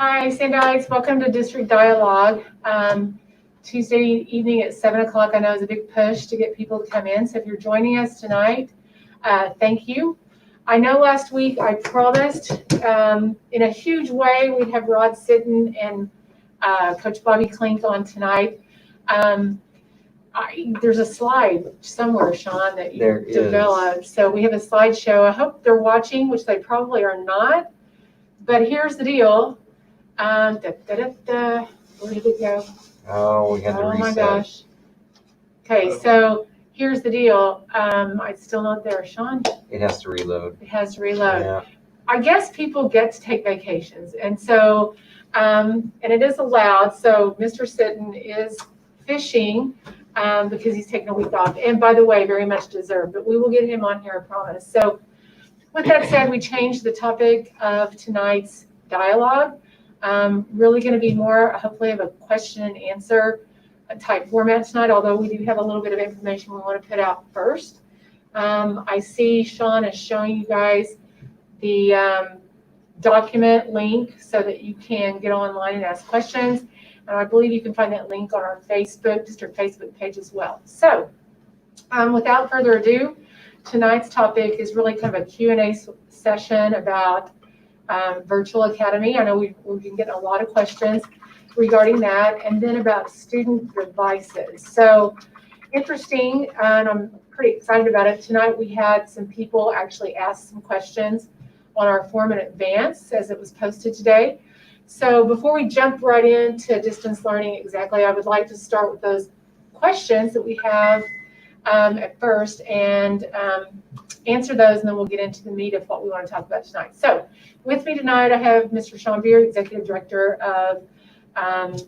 Hi, Sandites. Welcome to District Dialogue. Tuesday evening at 7 o'clock, I know is a big push to get people to come in. So if you're joining us tonight, thank you. I know last week I promised in a huge way we'd have Rod Sitton and Coach Bobby Klink on tonight. There's a slide somewhere, Sean, that you developed. So we have a slideshow. I hope they're watching, which they probably are not. But here's the deal. Where did it go? Oh, we had to reset. Oh my gosh. Okay, so here's the deal. It's still not there, Sean. It has to reload. It has to reload. Yeah. I guess people get to take vacations, and so and it is allowed. So Mr. Sitton is fishing because he's taking a week off, and by the way, very much deserved. But we will get him on here, I promise. So with that said, we changed the topic of tonight's dialogue. Really going to be more, hopefully, of a question and answer type format tonight, although we do have a little bit of information we want to put out first. I see Sean is showing you guys the document link so that you can get online and ask questions. And I believe you can find that link on our district Facebook page as well. So without further ado, tonight's topic is really kind of a Q&A session about Virtual Academy. I know we've been getting a lot of questions regarding that, and then about student devices. So interesting, and I'm pretty excited about it. Tonight we had some people actually ask some questions on our form in advance as it was posted today. So before we jump right into distance learning exactly, I would like to start with those questions that we have at first and answer those, and then we'll get into the meat of what we want to talk about tonight. So with me tonight, I have Mr. Sean Beard, Executive Director of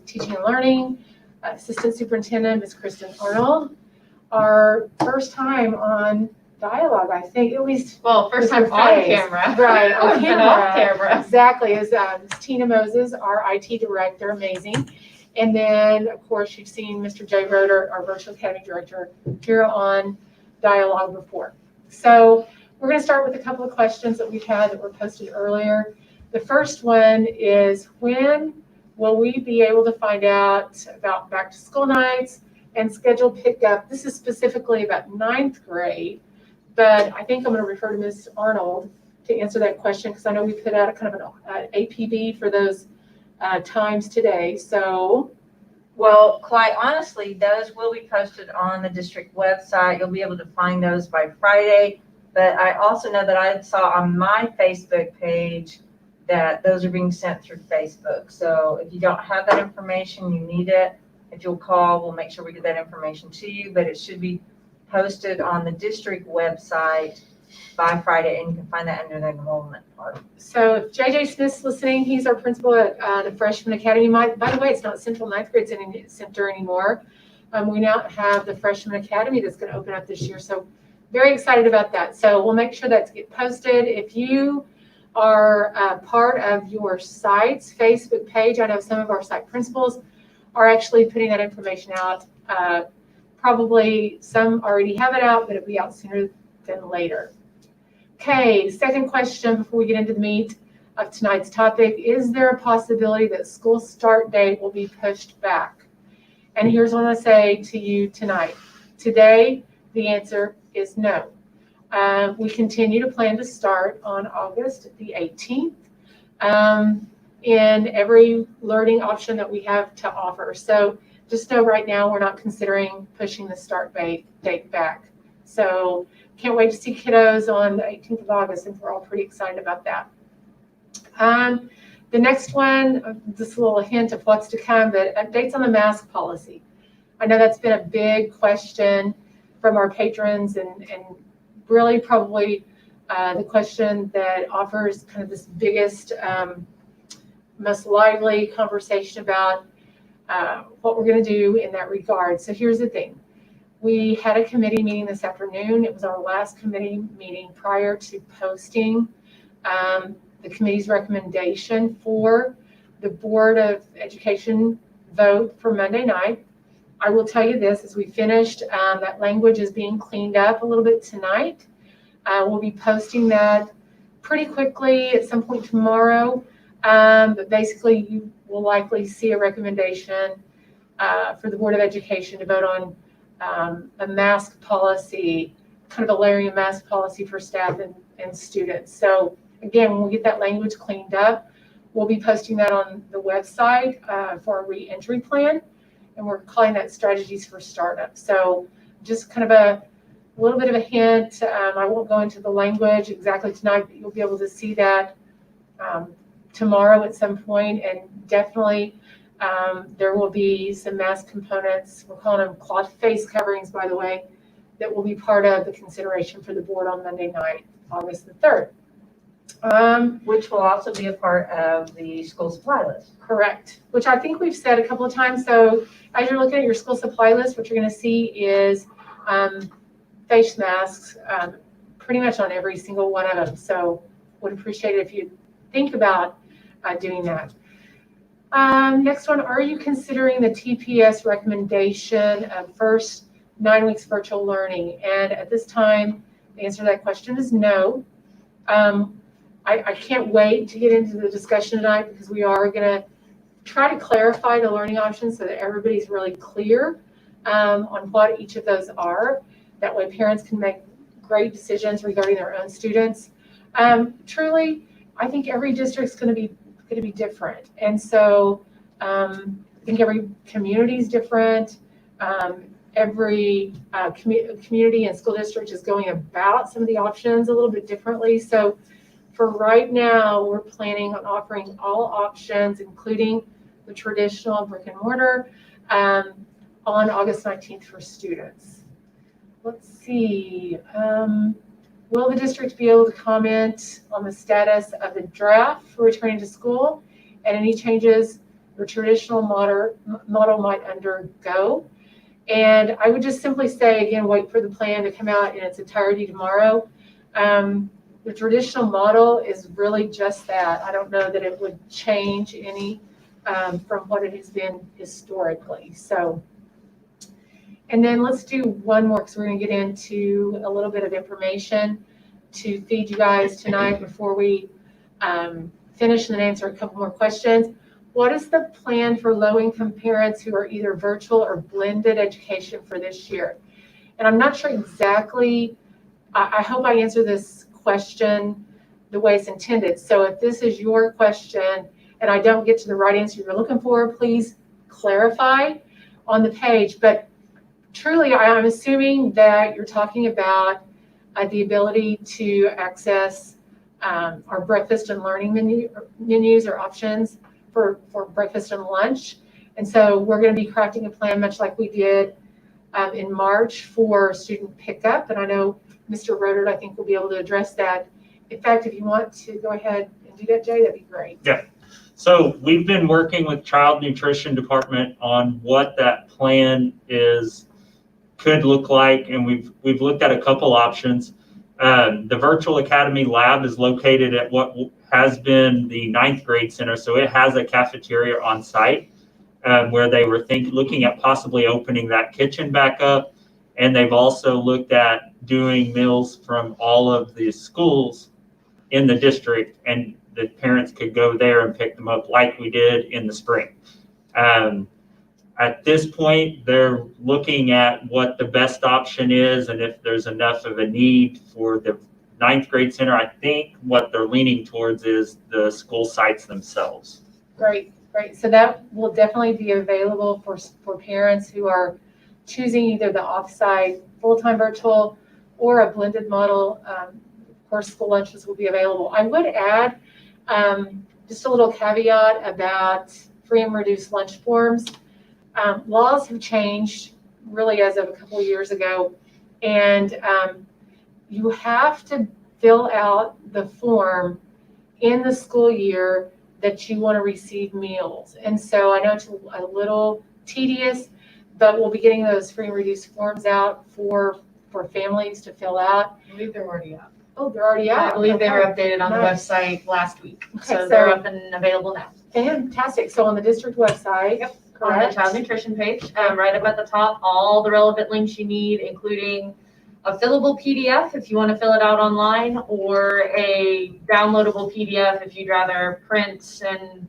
Teaching and Learning, Assistant Superintendent, Ms. Kristen Arnold. Our first time on Dialogue, I think, at least. Well, first time on camera. Right, on camera. Off camera. Exactly, is Tina Moses, our IT Director, amazing. And then, of course, you've seen Mr. Jay Roeder, our Virtual Academy Director, here on Dialogue before. So we're going to start with a couple of questions that we've had that were posted earlier. The first one is, when will we be able to find out about back to school nights and scheduled pickup? This is specifically about 9th grade, but I think I'm going to refer to Ms. Arnold to answer that question because I know we put out a kind of an APB for those times today. So, well, quite honestly, those will be posted on the district website. You'll be able to find those by Friday. But I also know that I saw on my Facebook page that those are being sent through Facebook. So if you don't have that information, you need it. If you'll call, we'll make sure we get that information to you. But it should be posted on the district website by Friday, and you can find that under the enrollment part. So if JJ Smith's listening, he's our principal at the Freshman Academy. By the way, it's not Central 9th Grade Center anymore. We now have the Freshman Academy that's going to open up this year. So very excited about that. So we'll make sure that's get posted. If you are part of your site's Facebook page, I know some of our site principals are actually putting that information out. Probably some already have it out, but it'll be out sooner than later. Okay, second question before we get into the meat of tonight's topic. Is there a possibility that school start date will be pushed back? And here's what I say to you tonight. Today, the answer is no. We continue to plan to start on August the 18th in every learning option that we have to offer. So just know right now we're not considering pushing the start date back. So can't wait to see kiddos on the 18th of August, and we're all pretty excited about that. The next one, just a little hint of what's to come, but updates on the mask policy. I know that's been a big question from our patrons, and really probably the question that offers kind of this biggest, most lively conversation about what we're going to do in that regard. So here's the thing. We had a committee meeting this afternoon. It was our last committee meeting prior to posting the committee's recommendation for the Board of Education vote for Monday night. I will tell you this, as we finished, that language is being cleaned up a little bit tonight. We'll be posting that pretty quickly at some point tomorrow. But basically, you will likely see a recommendation for the Board of Education to vote on a mask policy, kind of a layering of mask policy for staff and students. So again, when we get that language cleaned up, we'll be posting that on the website for a reentry plan, and we're calling that strategies for startup. So just kind of a little bit of a hint. I won't go into the language exactly tonight, but you'll be able to see that tomorrow at some point, and definitely there will be some mask components. We're calling them cloth face coverings, by the way, that will be part of the consideration for the board on Monday night, August the 3rd. Which will also be a part of the school supply list. Correct, which I think we've said a couple of times. So as you're looking at your school supply list, what you're going to see is face masks pretty much on every single one of them. So would appreciate it if you think about doing that. Next one, are you considering the TPS recommendation of first 9 weeks virtual learning? And at this time, the answer to that question is no. I can't wait to get into the discussion tonight, because we are going to try to clarify the learning options so that everybody's really clear on what each of those are. That way parents can make great decisions regarding their own students. Truly, I think every district's going to be different. And so I think every community is different. Every community and school district is going about some of the options a little bit differently. So for right now, we're planning on offering all options, including the traditional brick and mortar, on August 19th for students. Let's see. Will the district be able to comment on the status of the draft for returning to school and any changes the traditional model might undergo? And I would just simply say, again, wait for the plan to come out in its entirety tomorrow. The traditional model is really just that. I don't know that it would change any from what it has been historically. So, and then let's do one more, because we're going to get into a little bit of information to feed you guys tonight before we finish and then answer a couple more questions. What is the plan for low-income parents who are either virtual or blended education for this year? And I'm not sure exactly, I hope I answer this question the way it's intended. So if this is your question and I don't get to the right answer you're looking for, please clarify on the page. But truly, I'm assuming that you're talking about the ability to access our breakfast and learning menus or options for breakfast and lunch. And so we're going to be crafting a plan much like we did in March for student pickup. And I know Mr. Rodert, I think, will be able to address that. In fact, if you want to go ahead and do that, Jay, that'd be great. Yeah. So we've been working with Child Nutrition Department on what that plan could look like, and we've looked at a couple options. The Virtual Academy Lab is located at what has been the 9th grade center, so it has a cafeteria on site where they were looking at possibly opening that kitchen back up. And they've also looked at doing meals from all of the schools in the district, and the parents could go there and pick them up like we did in the spring. At this point, they're looking at what the best option is and if there's enough of a need for the 9th grade center. I think what they're leaning towards is the school sites themselves. Great, great. So that will definitely be available for parents who are choosing either the offsite full-time virtual or a blended model. Of course, school lunches will be available. I would add just a little caveat about free and reduced lunch forms. Laws have changed really as of a couple of years ago, and you have to fill out the form in the school year that you want to receive meals. And so I know it's a little tedious, but we'll be getting those free and reduced forms out for families to fill out. I believe they're already up. Oh, they're already out. I believe they were updated on Nice. the website last week. Okay, So they're up and available now. Fantastic. So on the district website, Yep. On the correct? child nutrition page, right up at the top, all the relevant links you need, including a fillable PDF if you want to fill it out online, or a downloadable PDF if you'd rather print and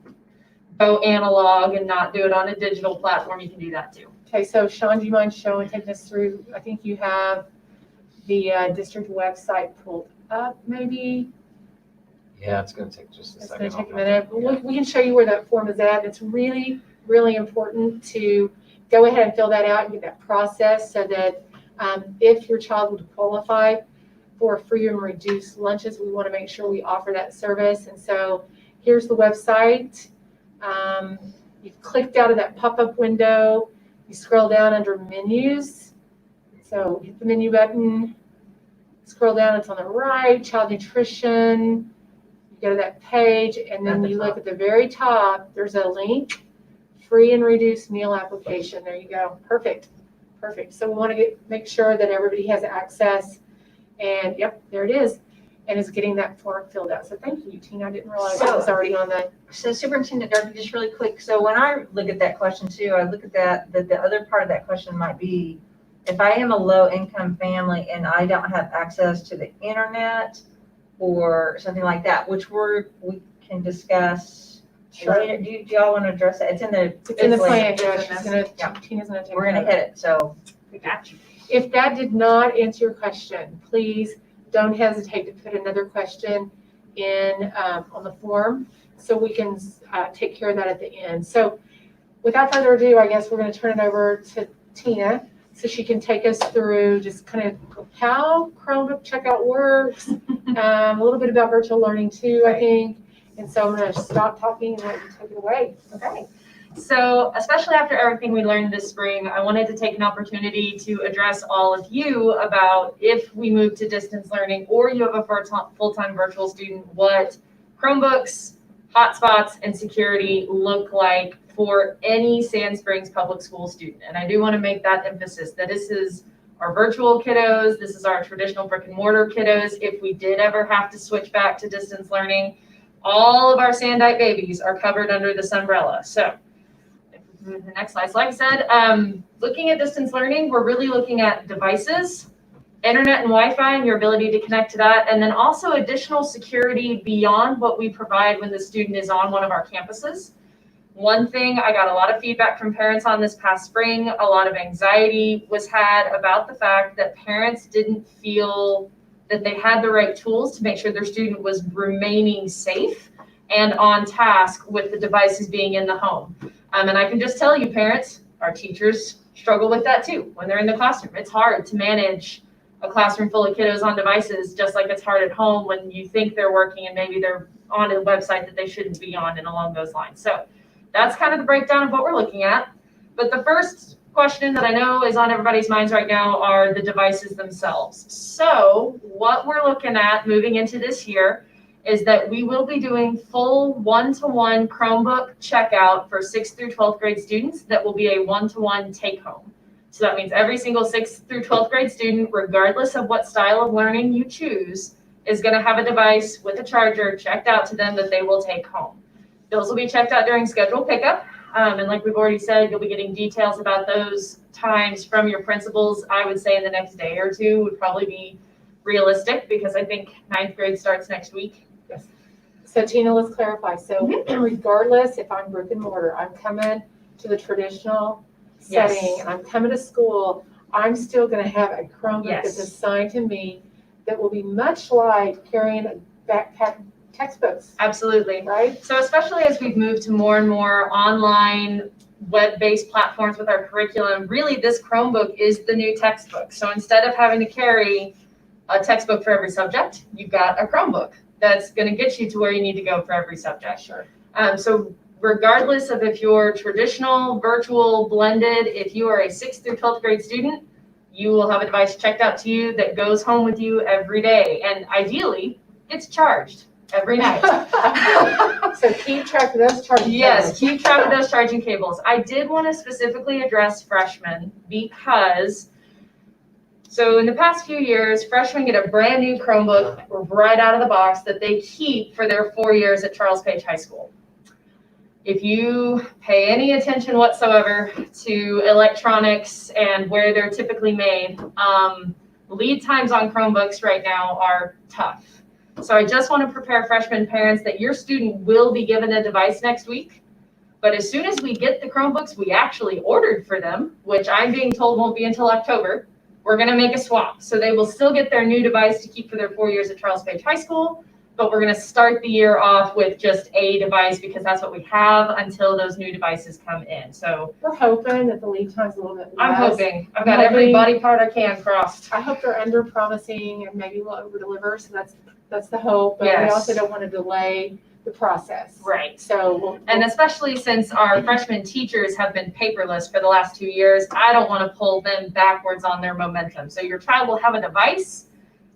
go analog and not do it on a digital platform, you can do that too. Okay, so Sean, do you mind taking us through, I think you have the district website pulled up, maybe? Yeah, it's gonna take just a It's second. gonna take a I'll have minute, to- but we can show you where that form is at. It's really, really important to go ahead and fill that out and get that process so that if your child would qualify for free and reduced lunches, we want to make sure we offer that service. And so here's the website. You've clicked out of that pop-up window. You scroll down under menus. So hit the menu button, scroll down, it's on the right, child nutrition. You go to that page, and then you look at the very top, there's a link, free and reduced meal application. There you go. Perfect. Perfect. So we want to make sure that everybody has access. And yep, there it is. And is getting that form filled out. So thank you, Tina. I didn't realize that was already on the. So Superintendent Darby, just really quick, so when I look at that question too, I look at that the other part of that question might be, if I am a low-income family and I don't have access to the internet or something like that, which we can discuss later. Do y'all want to address that? It's in the. It's in the plan, It's yeah. in yeah. Tina's gonna take We're gonna it. hit it, so. We got you. If that did not answer your question, please don't hesitate to put another question in on the form so we can take care of that at the end. So without further ado, I guess we're going to turn it over to Tina so she can take us through just kind of how Chromebook Checkout works, a little bit about virtual learning too, I think. And so I'm going to stop talking and let you take it away. Okay. So especially after everything we learned this spring, I wanted to take an opportunity to address all of you about if we move to distance learning or you have a full-time virtual student, what Chromebooks, hotspots, and security look like for any Sand Springs public school student. And I do want to make that emphasis that this is our virtual kiddos, this is our traditional brick and mortar kiddos. If we did ever have to switch back to distance learning, all of our Sandite babies are covered under this umbrella. So the next slide. So like I said, looking at distance learning, we're really looking at devices, internet and Wi-Fi, and your ability to connect to that, and then also additional security beyond what we provide when the student is on one of our campuses. One thing I got a lot of feedback from parents on this past spring, a lot of anxiety was had about the fact that parents didn't feel that they had the right tools to make sure their student was remaining safe and on task with the devices being in the home. And I can just tell you, parents, our teachers struggle with that too when they're in the classroom. It's hard to manage a classroom full of kiddos on devices, just like it's hard at home when you think they're working and maybe they're on a website that they shouldn't be on and along those lines. So that's kind of the breakdown of what we're looking at. But the first question that I know is on everybody's minds right now are the devices themselves. So what we're looking at moving into this year is that we will be doing full one-to-one Chromebook checkout for 6th through 12th grade students. That will be a one-to-one take-home. So that means every single 6th through 12th grade student, regardless of what style of learning you choose, is going to have a device with a charger checked out to them that they will take home. Those will be checked out during scheduled pickup. And like we've already said, you'll be getting details about those times from your principals. I would say in the next day or two would probably be realistic because I think 9th grade starts next week. Yes. So Tina, let's clarify. So regardless if I'm brick and mortar, I'm coming to the traditional setting, Yes. and I'm coming to school, I'm still going to have a Chromebook Yes. that's assigned to me that will be much like carrying a backpack textbooks, Absolutely. right? So especially as we've moved to more and more online web-based platforms with our curriculum, really this Chromebook is the new textbook. So instead of having to carry a textbook for every subject, you've got a Chromebook that's going to get you to where you need to go for every subject. Sure. So regardless of if you're traditional, virtual, blended, if you are a 6th through 12th grade student, you will have a device checked out to you that goes home with you every day. And ideally, it's charged every night. So keep track of those charges. Yes, keep track of those charging cables. I did want to specifically address freshmen because, so in the past few years, freshmen get a brand new Chromebook right out of the box that they keep for their 4 years at Charles Page High School. If you pay any attention whatsoever to electronics and where they're typically made, lead times on Chromebooks right now are tough. So I just want to prepare freshman parents that your student will be given a device next week. But as soon as we get the Chromebooks we actually ordered for them, which I'm being told won't be until October, we're going to make a swap. So they will still get their new device to keep for their 4 years at Charles Page High School, but we're going to start the year off with just a device because that's what we have until those new devices come in. So We're hoping that the lead time's a little bit less. I'm hoping. I've got every body part I can crossed. I hope they're under promising and maybe we'll over deliver. So that's the hope. But we Yes. also don't want to delay the process. Right. So And especially since our freshman teachers have been paperless for the last 2 years, I don't want to pull them backwards on their momentum. So your child will have a device.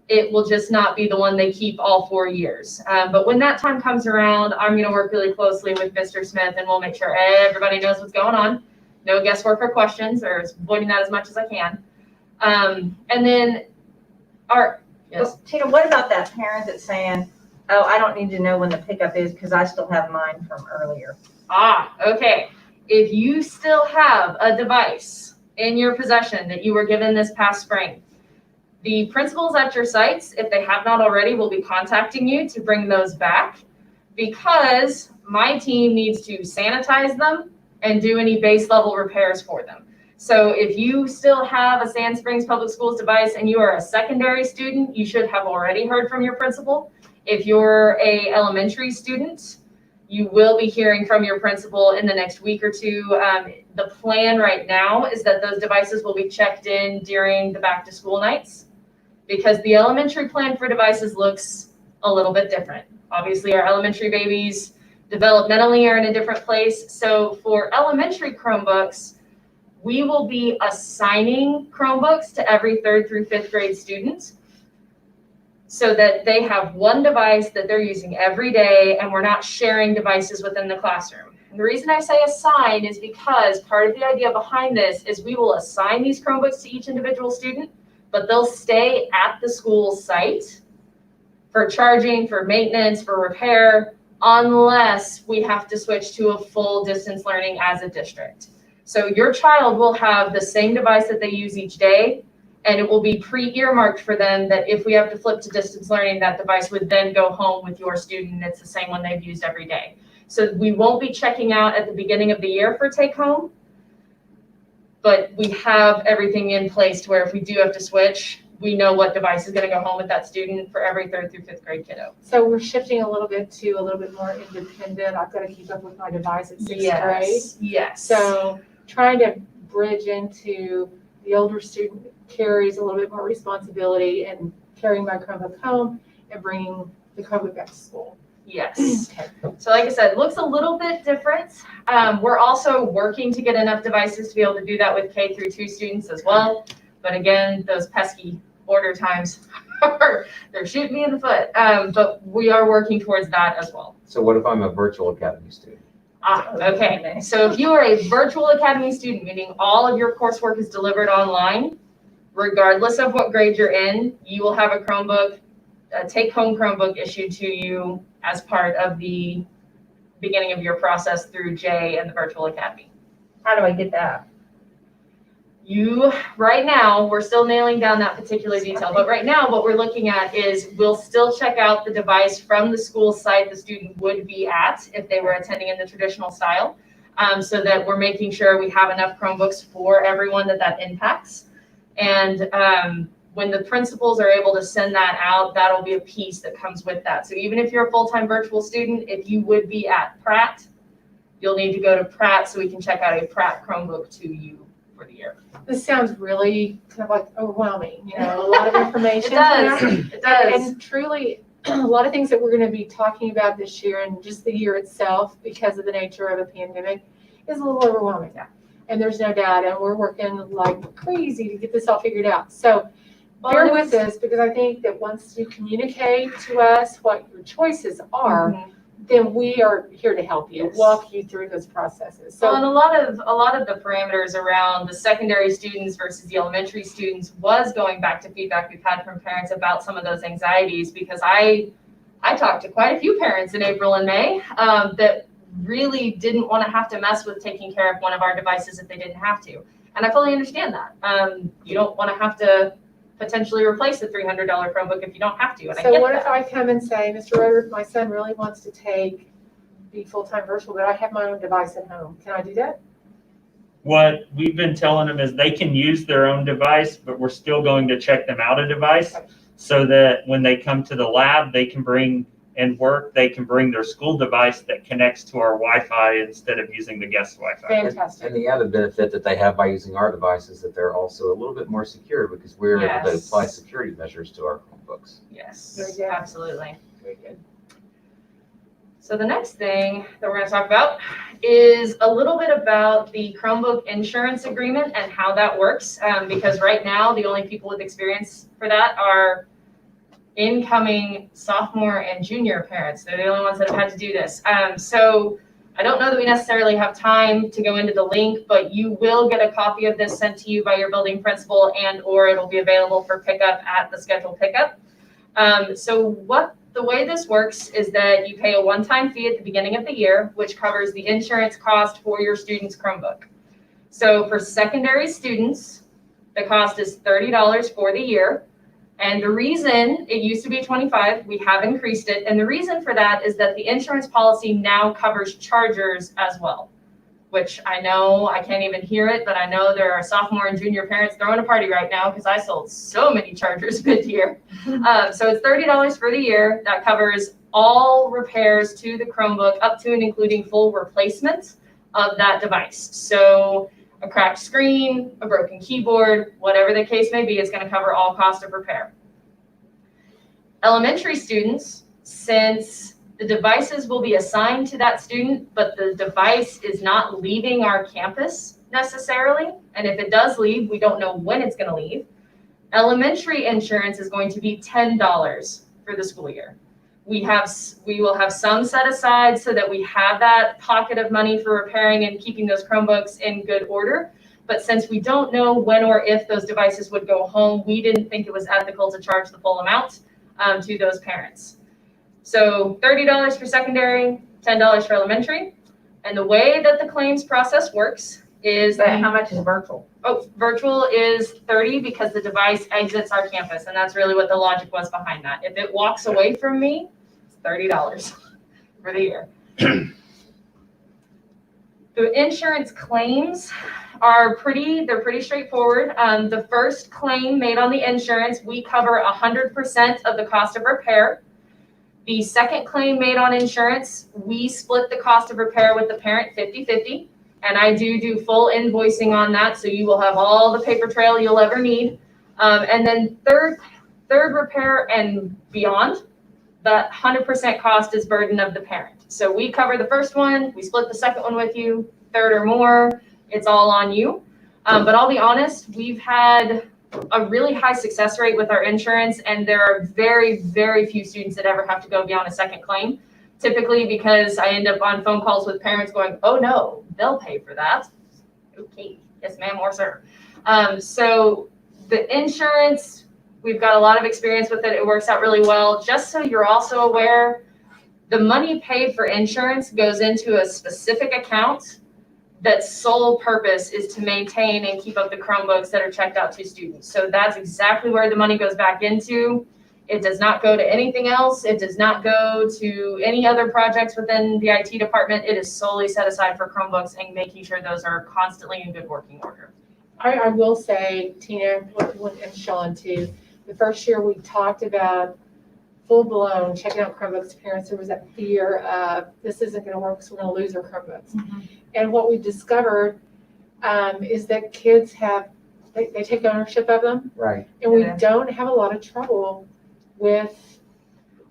It will just not be the one they keep all 4 years. But when that time comes around, I'm going to work really closely with Mr. Smith and we'll make sure everybody knows what's going on. No guesswork or questions, or avoiding that as much as I can. And then yes. Tina, what about that parent that's saying, oh, I don't need to know when the pickup is because I still have mine from earlier? Okay. If you still have a device in your possession that you were given this past spring, the principals at your sites, if they have not already, will be contacting you to bring those back because my team needs to sanitize them and do any base level repairs for them. So if you still have a Sand Springs Public Schools device and you are a secondary student, you should have already heard from your principal. If you're a elementary student, you will be hearing from your principal in the next week or two. The plan right now is that those devices will be checked in during the back to school nights because the elementary plan for devices looks a little bit different. Obviously, our elementary babies developmentally are in a different place. So for elementary Chromebooks, we will be assigning Chromebooks to every 3rd through 5th grade student so that they have one device that they're using every day and we're not sharing devices within the classroom. And the reason I say assign is because part of the idea behind this is we will assign these Chromebooks to each individual student, but they'll stay at the school site for charging, for maintenance, for repair, unless we have to switch to a full distance learning as a district. So your child will have the same device that they use each day, and it will be pre-earmarked for them that if we have to flip to distance learning, that device would then go home with your student. It's the same one they've used every day. So we won't be checking out at the beginning of the year for take home, but we have everything in place to where if we do have to switch, we know what device is going to go home with that student for every 3rd through 5th grade kiddo. So we're shifting a little bit more independent. I've got to keep up with my device at 6th grade. Yes. So trying to bridge into the older student carries a little bit more responsibility and carrying my Chromebook home and bringing the Chromebook back to school. Yes. So like I said, looks a little bit different. We're also working to get enough devices to be able to do that with K through 2 students as well. But again, those pesky order times, they're shooting me in the foot. But we are working towards that as well. So what if I'm a virtual academy student? Okay. So if you are a virtual academy student, meaning all of your coursework is delivered online, regardless of what grade you're in, you will have a Chromebook, a take-home Chromebook issued to you as part of the beginning of your process through J and the virtual academy. How do I get that? Right now, we're still nailing down that particular detail, but right now what we're looking at is we'll still check out the device from the school site the student would be at if they were attending in the traditional style, so that we're making sure we have enough Chromebooks for everyone that impacts. And when the principals are able to send that out, that'll be a piece that comes with that. So even if you're a full-time virtual student, if you would be at Pratt, you'll need to go to Pratt so we can check out a Pratt Chromebook to you for the year. This sounds really kind of like overwhelming, a lot of information. It does. It does. And truly, a lot of things that we're going to be talking about this year and just the year itself, because of the nature of a pandemic, is a little overwhelming. And there's no doubt, and we're working like crazy to get this all figured out. So bear with us, because I think that once you communicate to us what your choices are, then we are here to help you, walk you through those processes. So, and a lot of the parameters around the secondary students versus the elementary students was going back to feedback we've had from parents about some of those anxieties, because I talked to quite a few parents in April and May that really didn't want to have to mess with taking care of one of our devices if they didn't have to. And I fully understand that. You don't want to have to potentially replace a $300 Chromebook if you don't have to, and I So get what if that. I come and say, Mr. Roderick, my son really wants to be full-time virtual, but I have my own device at home. Can I do that? What we've been telling them is they can use their own device, but we're still going to check them out a device so that when they come to the lab, they can bring their school device that connects to our Wi-Fi instead of using the guest Wi-Fi. Fantastic. And the added benefit that they have by using our device is that they're also a little bit more secure because we're able to Yes. apply security measures to our Chromebooks. Yes, Very good. absolutely. Very good. So the next thing that we're going to talk about is a little bit about the Chromebook Insurance Agreement and how that works, because right now the only people with experience for that are incoming sophomore and junior parents. They're the only ones that have had to do this. So I don't know that we necessarily have time to go into the link, but you will get a copy of this sent to you by your building principal, and or it'll be available for pickup at the scheduled pickup. The way this works is that you pay a one-time fee at the beginning of the year, which covers the insurance cost for your student's Chromebook. So for secondary students, the cost is $30 for the year. And the reason it used to be $25, we have increased it. And the reason for that is that the insurance policy now covers chargers as well, which I know I can't even hear it, but I know there are sophomore and junior parents throwing a party right now because I sold so many chargers mid-year. So it's $30 for the year. That covers all repairs to the Chromebook up to and including full replacement of that device. So a cracked screen, a broken keyboard, whatever the case may be, it's going to cover all cost of repair. Elementary students, since the devices will be assigned to that student, but the device is not leaving our campus necessarily, and if it does leave, we don't know when it's going to leave. Elementary insurance is going to be $10 for the school year. We will have some set aside so that we have that pocket of money for repairing and keeping those Chromebooks in good order. But since we don't know when or if those devices would go home, we didn't think it was ethical to charge the full amount to those parents. So $30 for secondary, $10 for elementary. And the way that the claims process works is But how much is virtual? virtual is $30 because the device exits our campus, and that's really what the logic was behind that. If it walks away from me, it's $30 for the year. The insurance claims are pretty straightforward. The first claim made on the insurance, we cover 100% of the cost of repair. The second claim made on insurance, we split the cost of repair with the parent 50-50. And I do full invoicing on that, so you will have all the paper trail you'll ever need. And then third repair and beyond, that 100% cost is burden of the parent. So we cover the first one, we split the second one with you, third or more, it's all on you. But I'll be honest, we've had a really high success rate with our insurance, and there are very, very few students that ever have to go beyond a second claim. Typically because I end up on phone calls with parents going, oh no, they'll pay for that. Okay, yes ma'am or sir. So the insurance, we've got a lot of experience with it. It works out really well. Just so you're also aware, the money paid for insurance goes into a specific account that's sole purpose is to maintain and keep up the Chromebooks that are checked out to students. So that's exactly where the money goes back into. It does not go to anything else. It does not go to any other projects within the IT department. It is solely set aside for Chromebooks and making sure those are constantly in good working order. I will say, Tina, and Sean too, the first year we talked about full-blown checking out Chromebooks to parents, there was that fear of this isn't going to work, so we're going to lose our Chromebooks. Mm-hmm. And what we discovered is that kids they take ownership of them. Right. And we Yeah. don't have a lot of trouble with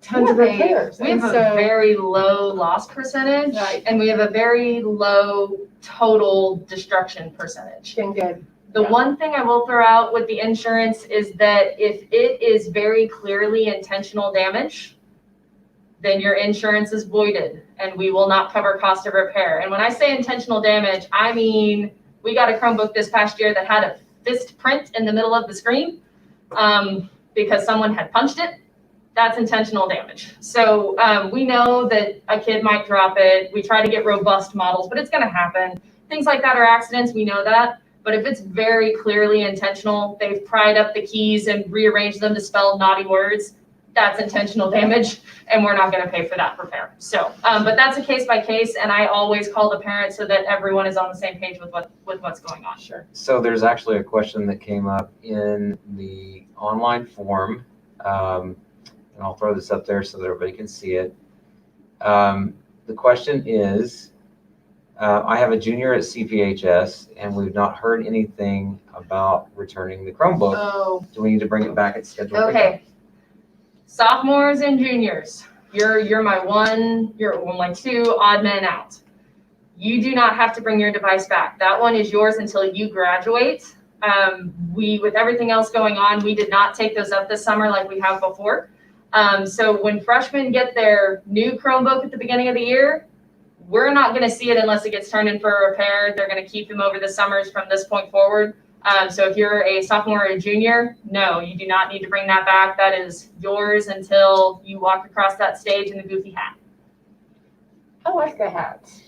tons of repairs. We have And a so- very low loss percentage, Right. and we have a very low total destruction percentage. Been good. The Yeah. one thing I will throw out with the insurance is that if it is very clearly intentional damage, then your insurance is voided and we will not cover cost of repair. And when I say intentional damage, I mean, we got a Chromebook this past year that had a fist print in the middle of the screen because someone had punched it. That's intentional damage. So we know that a kid might drop it. We try to get robust models, but it's going to happen. Things like that are accidents. We know that. But if it's very clearly intentional, they've pried up the keys and rearranged them to spell naughty words, that's intentional damage, and we're not going to pay for that for parents. So, but that's a case by case, and I always call the parent so that everyone is on the same page with what's going on. Sure. So there's actually a question that came up in the online form, and I'll throw this up there so that everybody can see it. The question is, I have a junior at CPHS, and we've not heard anything about returning the Chromebook. Oh, Do we need to bring it back at scheduled pickup? Okay. Sophomores and juniors, you're my two odd men out. You do not have to bring your device back. That one is yours until you graduate. With everything else going on, we did not take those up this summer like we have before. So when freshmen get their new Chromebook at the beginning of the year, we're not going to see it unless it gets turned in for a repair. They're going to keep them over the summers from this point forward. So if you're a sophomore or a junior, no, you do not need to bring that back. That is yours until you walk across that stage in the goofy hat. I like the hats.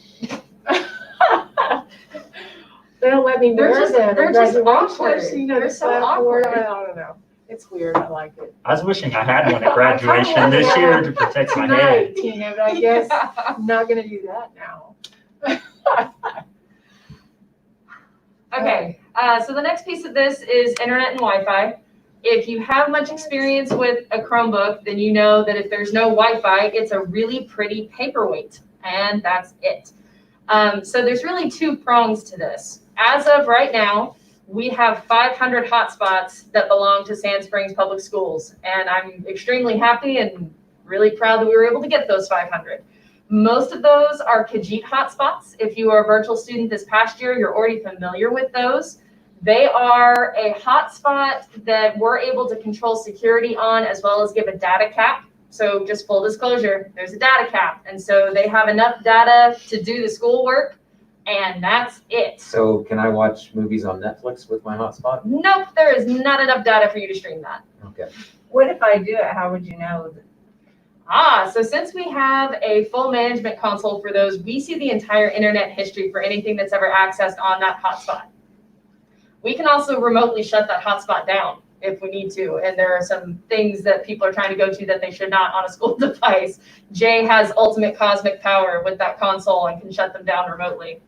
They don't let me They're wear just- them. they're at just graduation. awkward. You know, They're the so platform. awkward. I don't know. It's weird. I like it. I was wishing I had one at graduation this year to protect my head. Tonight, Tina, but I guess I'm not going to do that now. Okay, so the next piece of this is internet and Wi-Fi. If you have much experience with a Chromebook, then you know that if there's no Wi-Fi, it's a really pretty paperweight, and that's it. So there's really two prongs to this. As of right now, we have 500 hotspots that belong to Sand Springs Public Schools, and I'm extremely happy and really proud that we were able to get those 500. Most of those are Khajiit hotspots. If you are a virtual student this past year, you're already familiar with those. They are a hotspot that we're able to control security on, as well as give a data cap. So just full disclosure, there's a data cap. And so they have enough data to do the schoolwork, and that's it. So can I watch movies on Netflix with my hotspot? Nope, there is not enough data for you to stream that. Okay. What if I do it? How would you know? So since we have a full management console for those, we see the entire internet history for anything that's ever accessed on that hotspot. We can also remotely shut that hotspot down if we need to. And there are some things that people are trying to go to that they should not on a school device. Jay has ultimate cosmic power with that console and can shut them down remotely.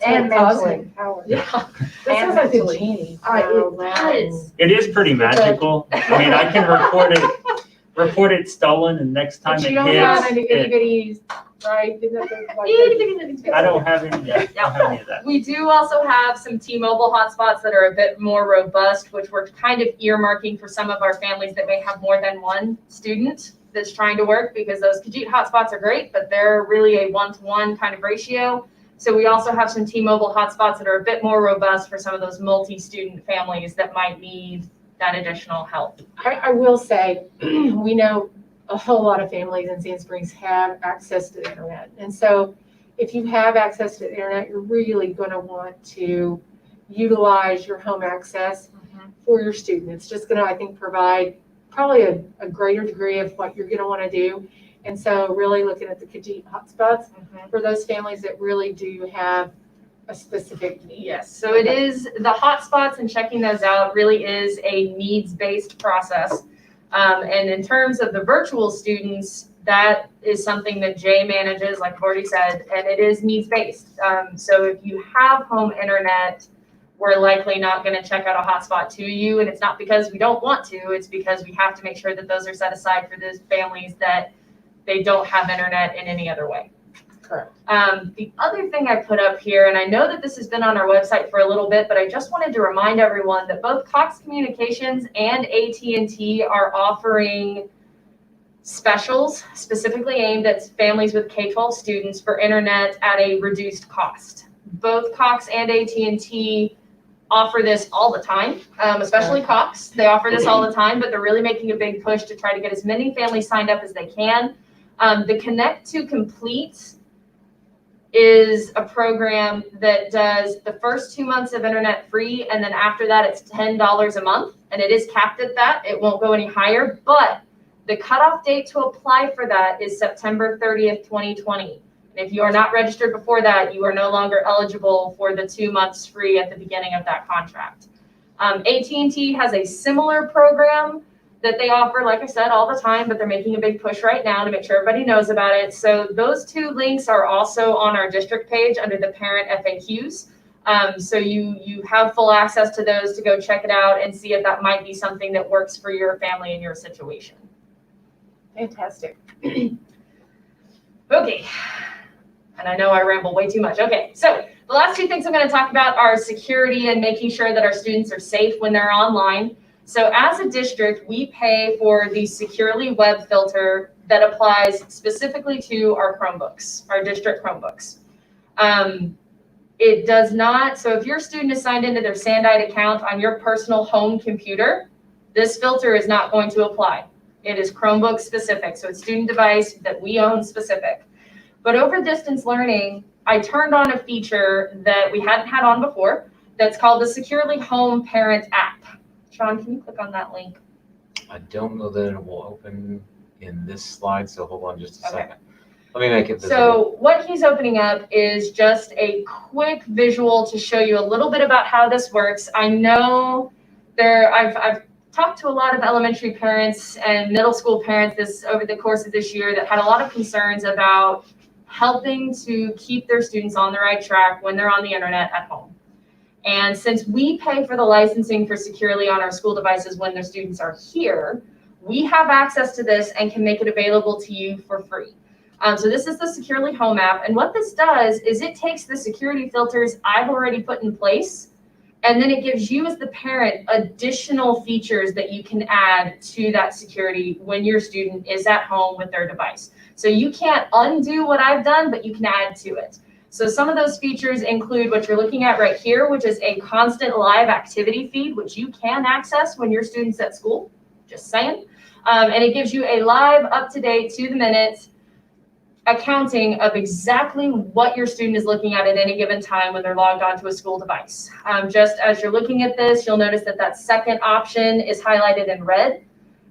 And cosmic power. Yeah, This And is like a mentally. genie. it does. It is pretty magical. I mean, I can report it stolen, and next time But it you don't have hits, anybody, right? Didn't it like that? I don't have any, I don't have any of that. We do also have some T-Mobile hotspots that are a bit more robust, which we're kind of earmarking for some of our families that may have more than one student that's trying to work, because those Khajiit hotspots are great, but they're really a one-to-one kind of ratio. So we also have some T-Mobile hotspots that are a bit more robust for some of those multi-student families that might need that additional help. I will say, we know a whole lot of families in Sand Springs have access to the internet. And so if you have access to the internet, you're really going to want to utilize your home access for your student. It's just going to, I think, provide probably a greater degree of what you're going to want to do. And so really looking at the Khajiit hotspots for those families that really do have a specific need. Yes, so it is, the hotspots and checking those out really is a needs-based process. And in terms of the virtual students, that is something that Jay manages, like I've already said, and it is needs-based. So if you have home internet, we're likely not going to check out a hotspot to you. And it's not because we don't want to, it's because we have to make sure that those are set aside for those families that they don't have internet in any other way. Correct. The other thing I put up here, and I know that this has been on our website for a little bit, but I just wanted to remind everyone that both Cox Communications and AT&T are offering specials specifically aimed at families with K-12 students for internet at a reduced cost. Both Cox and AT&T offer this all the time, especially Cox. They offer this all the time, but they're really making a big push to try to get as many families signed up as they can. The Connect to Complete is a program that does the first 2 months of internet free, and then after that it's $10 a month, and it is capped at that. It won't go any higher, but the cutoff date to apply for that is September 30th, 2020. And if you are not registered before that, you are no longer eligible for the 2 months free at the beginning of that contract. AT&T has a similar program that they offer, like I said, all the time, but they're making a big push right now to make sure everybody knows about it. So those 2 links are also on our district page under the parent FAQs. So you have full access to those to go check it out and see if that might be something that works for your family and your situation. Fantastic. Okay, and I know I ramble way too much. Okay, so the last 2 things I'm going to talk about are security and making sure that our students are safe when they're online. So as a district, we pay for the securely web filter that applies specifically to our Chromebooks, our district Chromebooks. It does not, so if your student is signed into their Sandite account on your personal home computer, this filter is not going to apply. It is Chromebook specific, so it's student device that we own specific. But over distance learning, I turned on a feature that we hadn't had on before that's called the Securely Home Parent app. Sean, can you click on that link? I don't know that it will open in this slide, so hold on just a Okay. second. Let me make it visible. So what he's opening up is just a quick visual to show you a little bit about how this works. I know I've talked to a lot of elementary parents and middle school parents over the course of this year that had a lot of concerns about helping to keep their students on the right track when they're on the internet at home. And since we pay for the licensing for securely on our school devices when their students are here, we have access to this and can make it available to you for free. So this is the Securely Home app. And what this does is it takes the security filters I've already put in place, and then it gives you as the parent additional features that you can add to that security when your student is at home with their device. So you can't undo what I've done, but you can add to it. So some of those features include what you're looking at right here, which is a constant live activity feed, which you can access when your student's at school, just saying. And it gives you a live, up-to-date, to-the-minute accounting of exactly what your student is looking at any given time when they're logged onto a school device. Just as you're looking at this, you'll notice that that second option is highlighted in red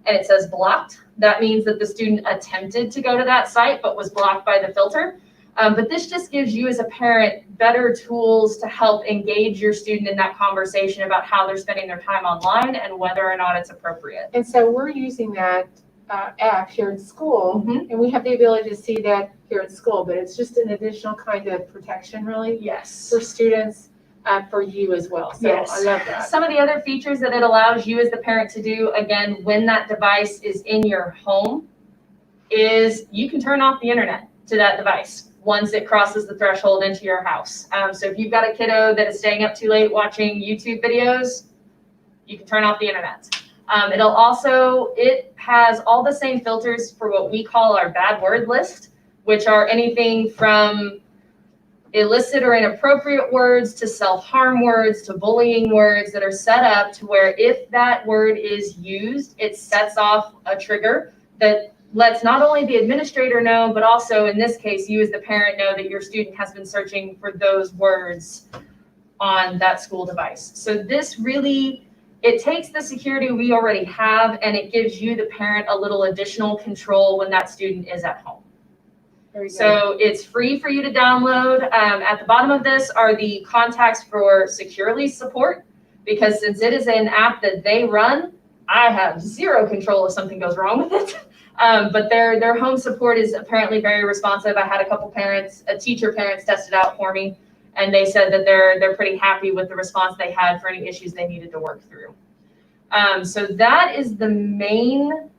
and it says blocked. That means that the student attempted to go to that site but was blocked by the filter. But this just gives you as a parent better tools to help engage your student in that conversation about how they're spending their time online and whether or not it's appropriate. And so we're using that app here in school, Mhm. and we have the ability to see that here at school, but it's just an additional kind of protection, really, Yes. for students, for you as well. So Yes. I love that. Some of the other features that it allows you as the parent to do, again, when that device is in your home, is you can turn off the internet to that device once it crosses the threshold into your house. So if you've got a kiddo that is staying up too late watching YouTube videos, you can turn off the internet. It has all the same filters for what we call our bad word list, which are anything from illicit or inappropriate words to self-harm words to bullying words that are set up to where if that word is used, it sets off a trigger that lets not only the administrator know, but also in this case, you as the parent know that your student has been searching for those words on that school device. So this really, it takes the security we already have and it gives you, the parent, a little additional control when that student is at home. Very good. So it's free for you to download. At the bottom of this are the contacts for Securely support, because since it is an app that they run, I have zero control if something goes wrong with it. But their home support is apparently very responsive. I had a couple parents, teacher parents test it out for me, and they said that they're pretty happy with the response they had for any issues they needed to work through. So that is the main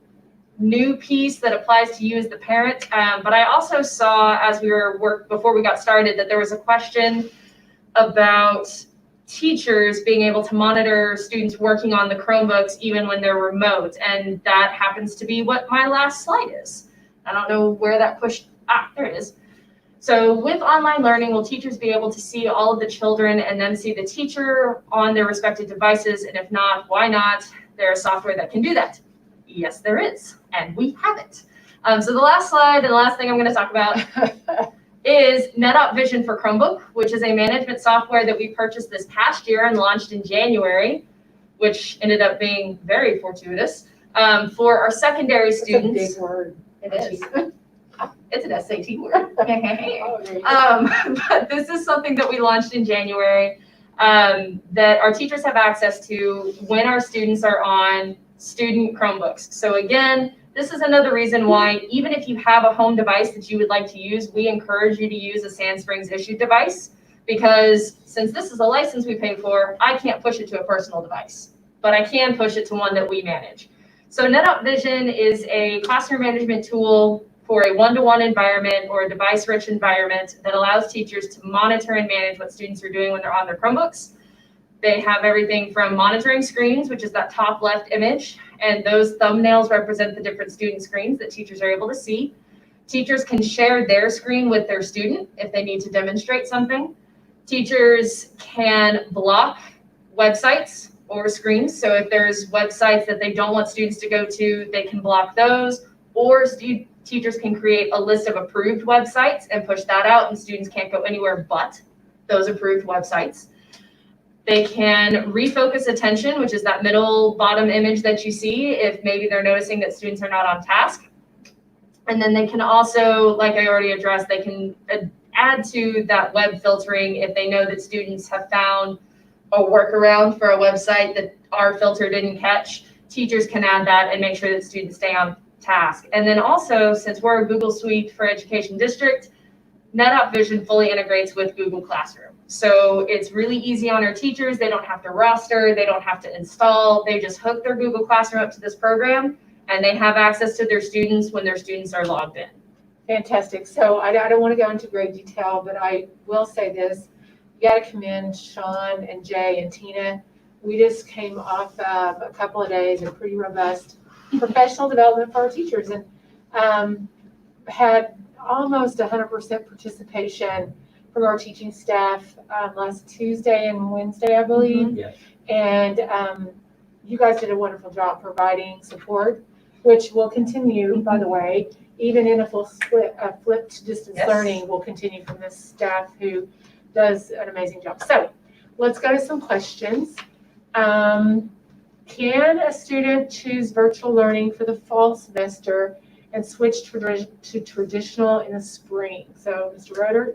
new piece that applies to you as the parent. But I also saw as before we got started that there was a question about teachers being able to monitor students working on the Chromebooks even when they're remote. And that happens to be what my last slide is. I don't know where that pushed. There it is. So with online learning, will teachers be able to see all of the children and then see the teacher on their respective devices? And if not, why not? There's software that can do that. Yes, there is, and we have it. So the last slide and the last thing I'm going to talk about is Netapp Vision for Chromebook, which is a management software that we purchased this past year and launched in January, which ended up being very fortuitous for our secondary students. That's a big word. It is. It's an SAT word. Oh, there you go. But this is something that we launched in January that our teachers have access to when our students are on student Chromebooks. So again, this is another reason why, even if you have a home device that you would like to use, we encourage you to use a Sand Springs issued device, because since this is a license we pay for, I can't push it to a personal device, but I can push it to one that we manage. So Netapp Vision is a classroom management tool for a one-to-one environment or a device-rich environment that allows teachers to monitor and manage what students are doing when they're on their Chromebooks. They have everything from monitoring screens, which is that top left image, and those thumbnails represent the different student screens that teachers are able to see. Teachers can share their screen with their student if they need to demonstrate something. Teachers can block websites or screens. So if there's websites that they don't want students to go to, they can block those, or teachers can create a list of approved websites and push that out, and students can't go anywhere but those approved websites. They can refocus attention, which is that middle bottom image that you see, if maybe they're noticing that students are not on task. And then they can also, like I already addressed, they can add to that web filtering if they know that students have found a workaround for a website that our filter didn't catch. Teachers can add that and make sure that students stay on task. And then also, since we're a Google Suite for Education district, Netapp Vision fully integrates with Google Classroom. So it's really easy on our teachers. They don't have to roster, they don't have to install. They just hook their Google Classroom up to this program, and they have access to their students when their students are logged in. Fantastic. So I don't want to go into great detail, but I will say this. You got to commend Sean and Jay and Tina. We just came off of a couple of days of pretty robust professional development for our teachers, and had almost 100% participation from our teaching staff last Tuesday and Wednesday, I believe. Mm-hmm. Yes. And you guys did a wonderful job providing support, which will continue, by the way, even in a flipped distance Yes. learning will continue from this staff who does an amazing job. So let's go to some questions. Can a student choose virtual learning for the fall semester and switch to traditional in the spring? So, Mr. Roeder?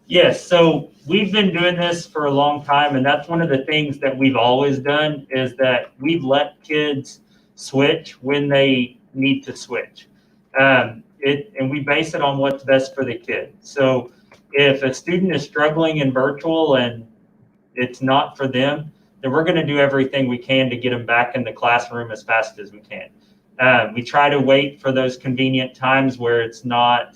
Yes, so we've been doing this for a long time, and that's one of the things that we've always done, is that we've let kids switch when they need to switch. And we base it on what's best for the kid. So if a student is struggling in virtual and it's not for them, then we're going to do everything we can to get them back in the classroom as fast as we can. We try to wait for those convenient times where it's not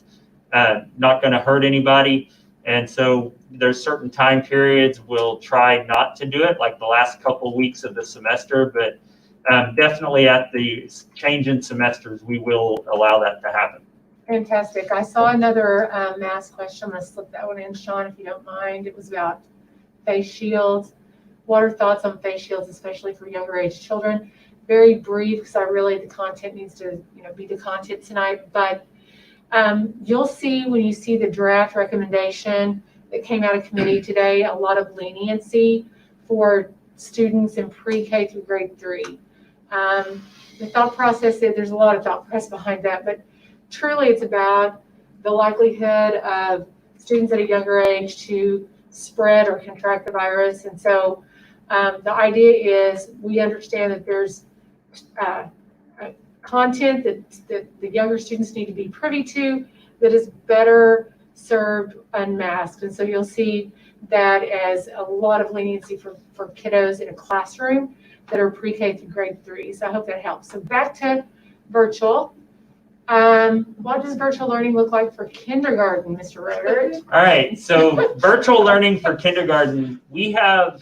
going to hurt anybody. And so there's certain time periods we'll try not to do it, like the last couple of weeks of the semester, but definitely at the change in semesters, we will allow that to happen. Fantastic. I saw another mass question. I'm going to slip that one in, Sean, if you don't mind. It was about face shields. What are thoughts on face shields, especially for younger age children? Very brief, because the content needs to be the content tonight. But you'll see when you see the draft recommendation that came out of committee today, a lot of leniency for students in pre-K through grade 3. The thought process, there's a lot of thought process behind that, but truly it's about the likelihood of students at a younger age to spread or contract the virus. And so the idea is we understand that there's content that the younger students need to be privy to that is better served unmasked. And so you'll see that as a lot of leniency for kiddos in a classroom that are pre-K through grade 3. So I hope that helps. So back to virtual. What does virtual learning look like for kindergarten, Mr. Roeder? All right, so virtual learning for kindergarten, we have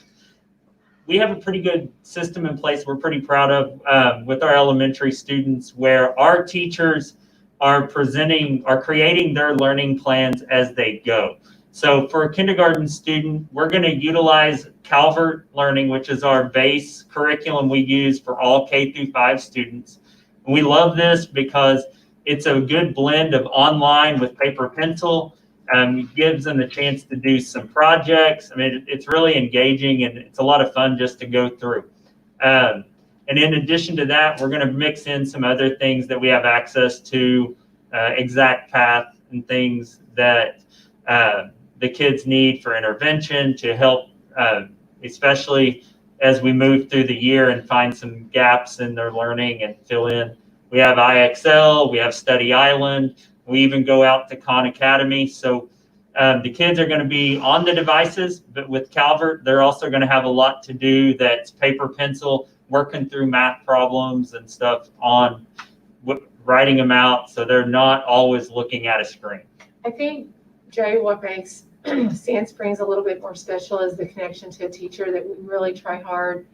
a pretty good system in place we're pretty proud of with our elementary students, where our teachers are creating their learning plans as they go. So for a kindergarten student, we're going to utilize Calvert Learning, which is our base curriculum we use for all K through 5 students. And we love this because it's a good blend of online with paper pencil. It gives them the chance to do some projects. I mean, it's really engaging and it's a lot of fun just to go through. And in addition to that, we're going to mix in some other things that we have access to exact path and things that the kids need for intervention to help, especially as we move through the year and find some gaps in their learning and fill in. We have IXL, we have Study Island, we even go out to Khan Academy. So the kids are going to be on the devices, but with Calvert, they're also going to have a lot to do that's paper, pencil, working through math problems and stuff on writing them out. So they're not always looking at a screen. I think, Jay, what makes Sand Springs a little bit more special is the connection to a teacher that we really try hard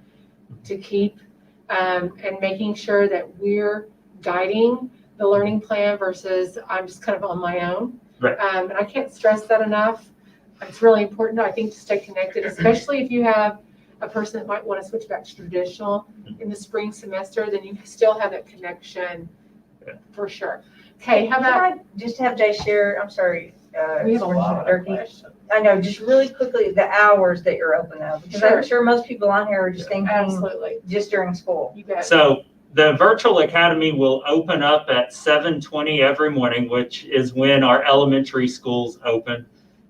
to keep, and making sure that we're guiding the learning plan versus I'm just kind of on my own. Right. And I can't stress that enough. It's really important, I think, to stay connected, especially if you have a person that might want to switch back to traditional in the spring semester, then you still have that connection for sure. Okay, how about? Can I just have Jay share, I'm sorry. We have a lot of questions. I know, just really quickly, the hours that you're open now, because I'm sure most people on here are just thinking Absolutely. just during school. You bet. So the virtual academy will open up at 7:20 every morning, which is when our elementary schools open.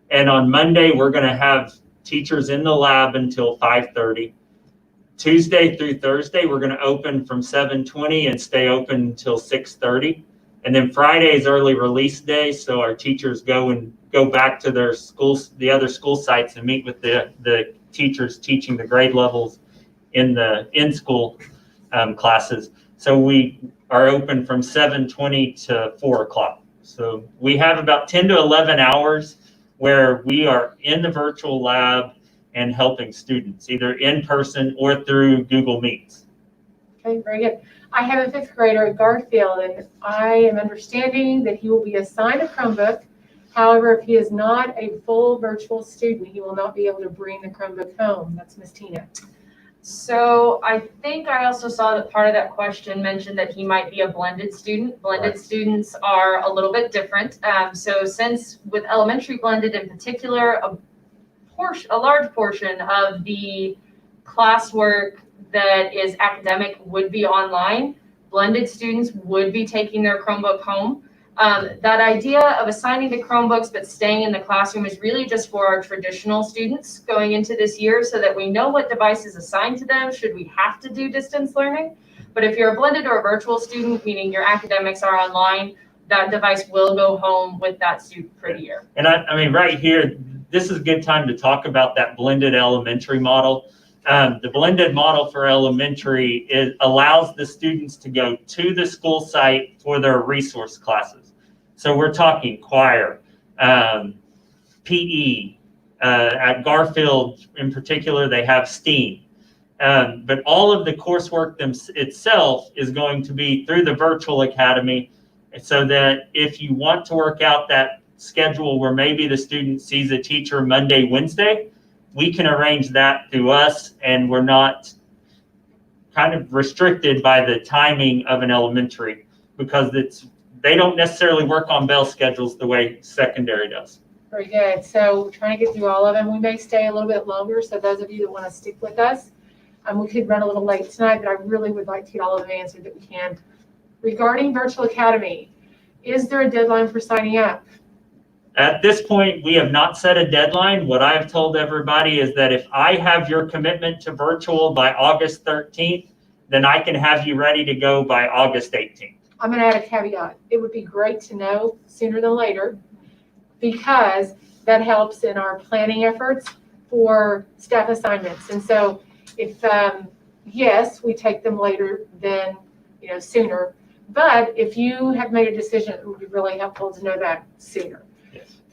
And on Monday, we're going to have teachers in the lab until 5:30. Tuesday through Thursday, we're going to open from 7:20 and stay open until 6:30. And then Friday is early release day, so our teachers go back to their schools, the other school sites, and meet with the teachers teaching the grade levels in the in-school classes. So we are open from 7:20 to 4 o'clock. So we have about 10 to 11 hours where we are in the virtual lab and helping students, either in person or through Google Meets. Okay, very good. I have a 5th grader at Garfield, and I am understanding that he will be assigned a Chromebook. However, if he is not a full virtual student, he will not be able to bring the Chromebook home. That's Miss Tina. So I think I also saw that part of that question mentioned that he might be a blended student. Blended students are a little bit different. So since with elementary blended in particular, a large portion of the classwork that is academic would be online, blended students would be taking their Chromebook home. That idea of assigning the Chromebooks but staying in the classroom is really just for our traditional students going into this year so that we know what device is assigned to them should we have to do distance learning. But if you're a blended or a virtual student, meaning your academics are online, that device will go home with that student for the year. And I mean, right here, this is a good time to talk about that blended elementary model. The blended model for elementary allows the students to go to the school site for their resource classes. So we're talking choir, PE, at Garfield in particular, they have STEAM. But all of the coursework itself is going to be through the virtual academy, so that if you want to work out that schedule where maybe the student sees a teacher Monday, Wednesday, we can arrange that through us, and we're not kind of restricted by the timing of an elementary because they don't necessarily work on bell schedules the way secondary does. Very good. So we're trying to get through all of them. We may stay a little bit longer, so those of you that want to stick with us, we could run a little late tonight, but I really would like to get all of them answered that we can. Regarding Virtual Academy, is there a deadline for signing up? At this point, we have not set a deadline. What I have told everybody is that if I have your commitment to virtual by August 13th, then I can have you ready to go by August 18th. I'm going to add a caveat. It would be great to know sooner than later because that helps in our planning efforts for staff assignments. And so if, yes, we take them later than, sooner. But if you have made a decision, it would be really helpful to know that sooner.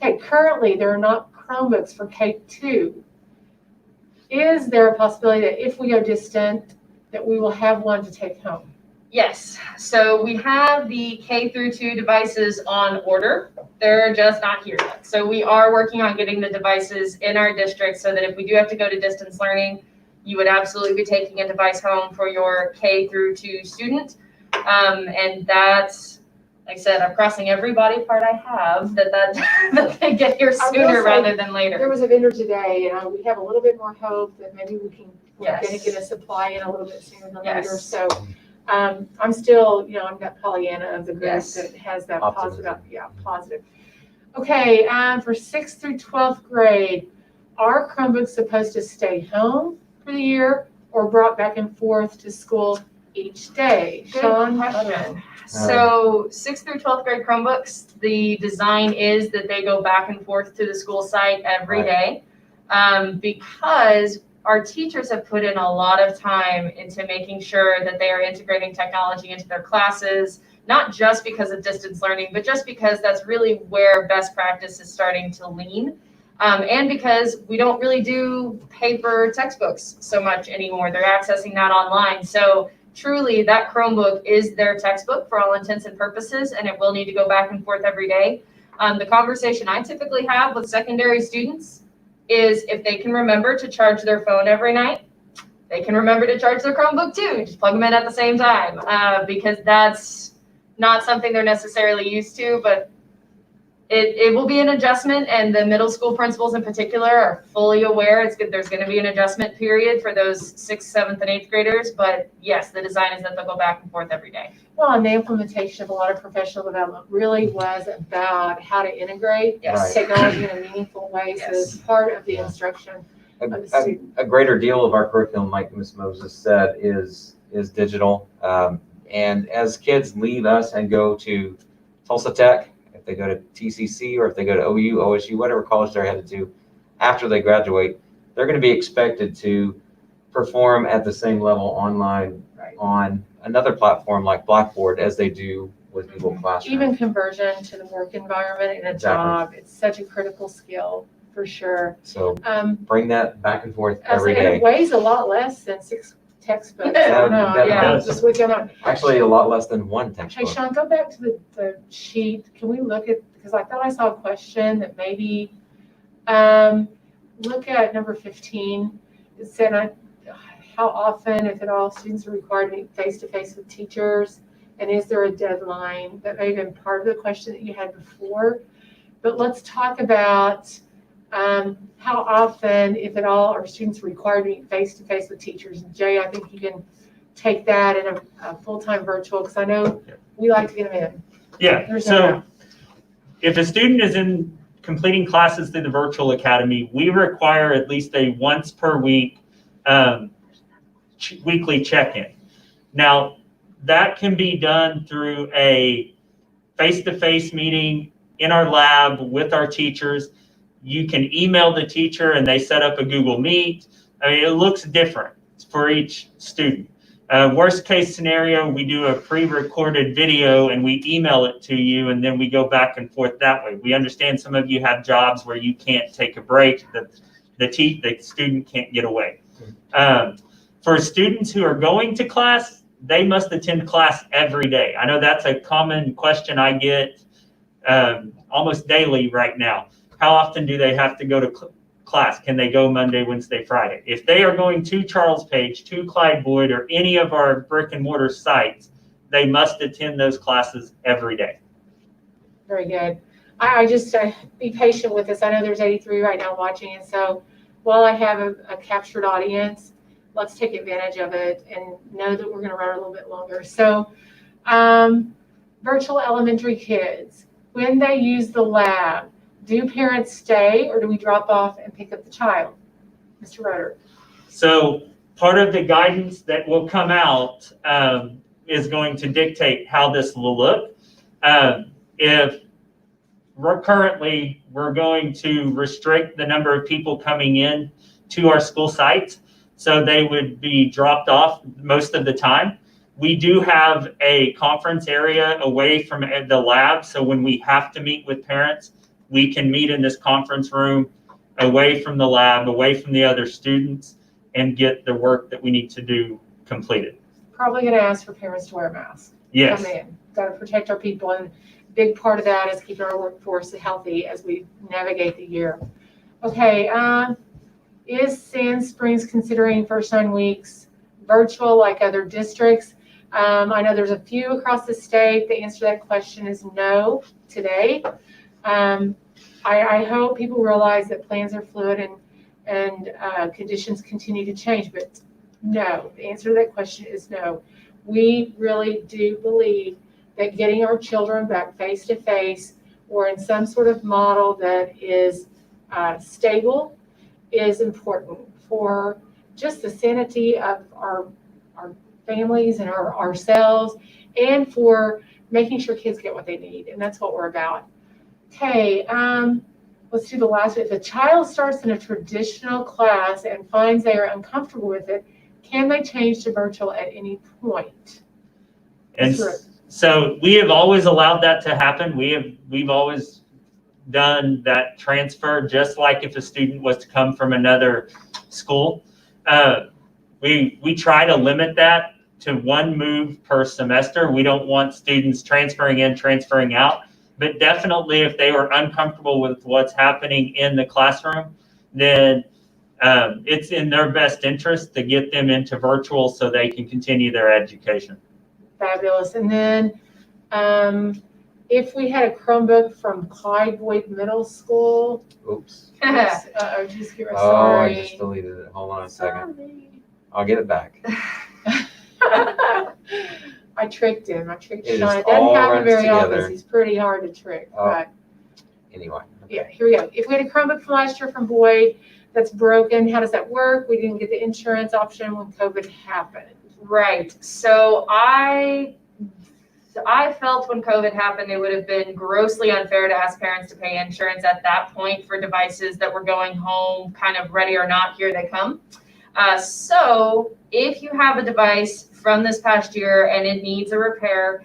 Okay, currently there are not Chromebooks for K2. Is there a possibility that if we go distant, that we will have one to take home? Yes, so we have the K through 2 devices on order. They're just not here yet. So we are working on getting the devices in our district so that if we do have to go to distance learning, you would absolutely be taking a device home for your K through 2 student. And that's, like I said, I'm crossing every body part I have that they get here sooner rather than later. There was a vendor today, and we have a little bit more hope that maybe we're going to Yes. get a supply in a little bit sooner than later. Yes. So I'm still, I'm that Pollyanna of the group Yes. that has that Optimism. positive. Okay, for 6th through 12th grade, are Chromebooks supposed to stay home for the year or brought back and forth to school each day? Good Sean? question. So 6th through 12th grade Chromebooks, the design is that they go back and forth to the school site every day, because our teachers have put in a lot of time into making sure that they are integrating technology into their classes, not just because of distance learning, but just because that's really where best practice is starting to lean. And because we don't really do paper textbooks so much anymore. They're accessing that online. So truly, that Chromebook is their textbook for all intents and purposes, and it will need to go back and forth every day. The conversation I typically have with secondary students is if they can remember to charge their phone every night, they can remember to charge their Chromebook too. Just plug them in at the same time, because that's not something they're necessarily used to, but it will be an adjustment, and the middle school principals in particular are fully aware there's going to be an adjustment period for those 6th, 7th, and 8th graders. But yes, the design is that they'll go back and forth every day. Well, and the implementation of a lot of professional development really was about how to integrate Yes. technology in a meaningful way. So Yes. it's part of the Yeah. instruction. A greater deal of our curriculum, like Ms. Moses said, is digital. And as kids leave us and go to Tulsa Tech, if they go to TCC or if they go to OU, OSU, whatever college they're headed to, after they graduate, they're going to be expected to perform at the same level online on another platform like Blackboard as they do with Google Classroom. Even conversion to the work environment and a job, it's such a critical skill for sure. So bring that back and forth And every it day. weighs a lot less than 6 textbooks. I don't know. That Yeah, does. just with you on. Actually, a lot less than one Hey, textbook. Sean, go back to the sheet. Can we look at, because I thought I saw a question that maybe, look at number 15. It said, how often, if at all, students are required to meet face-to-face with teachers? And is there a deadline? That may have been part of the question that you had before. But let's talk about how often, if at all, are students required to meet face-to-face with teachers? And Jay, I think you can take that in a full-time virtual, because I know we like to get them in. Yeah, There's so if a student is completing classes through the virtual academy, we require at least a once per week weekly check-in. Now, that can be done through a face-to-face meeting in our lab with our teachers. You can email the teacher and they set up a Google Meet. I mean, it looks different for each student. Worst case scenario, we do a pre-recorded video and we email it to you, and then we go back and forth that way. We understand some of you have jobs where you can't take a break, the student can't get away. For students who are going to class, they must attend class every day. I know that's a common question I get almost daily right now. How often do they have to go to class? Can they go Monday, Wednesday, Friday? If they are going to Charles Page, to Clyde Boyd, or any of our brick and mortar sites, they must attend those classes every day. Very good. I just be patient with us. I know there's 83 right now watching, and so while I have a captured audience, let's take advantage of it and know that we're going to run a little bit longer. So virtual elementary kids, when they use the lab, do parents stay or do we drop off and pick up the child? Mr. Roeder. So part of the guidance that will come out is going to dictate how this will look. If we're going to restrict the number of people coming in to our school sites, so they would be dropped off most of the time. We do have a conference area away from the lab, so when we have to meet with parents, we can meet in this conference room away from the lab, away from the other students, and get the work that we need to do completed. Probably going to ask for parents to wear a mask. Yes. Come in. Got to protect our people, and a big part of that is keeping our workforce healthy as we navigate the year. Okay, is Sand Springs considering first 9 weeks virtual like other districts? I know there's a few across the state. The answer to that question is no today. I hope people realize that plans are fluid and conditions continue to change, but no, the answer to that question is no. We really do believe that getting our children back face to face or in some sort of model that is stable is important for just the sanity of our families and ourselves, and for making sure kids get what they need. And that's what we're about. Okay, let's do the last one. If a child starts in a traditional class and finds they are uncomfortable with it, can they change to virtual at any point? And so we have always allowed that to happen. We've always done that transfer, just like if a student was to come from another school. We try to limit that to one move per semester. We don't want students transferring in, transferring out, but definitely if they were uncomfortable with what's happening in the classroom, then it's in their best interest to get them into virtual so they can continue their education. Fabulous. And then if we had a Chromebook from Clyde Boyd Middle School. Oops. Just Oh, sorry. I just deleted it. Hold on a second. Sorry. I'll get it back. I tricked him. I tricked It Sean. just It doesn't all happen runs very often. together. He's pretty hard to trick. Oh. But Anyway. yeah, here we go. If we had a Chromebook from last year from Boyd that's broken, how does that work? We didn't get the insurance option when COVID happened. Right. So I felt when COVID happened, it would have been grossly unfair to ask parents to pay insurance at that point for devices that were going home, kind of ready or not, here they come. So if you have a device from this past year and it needs a repair,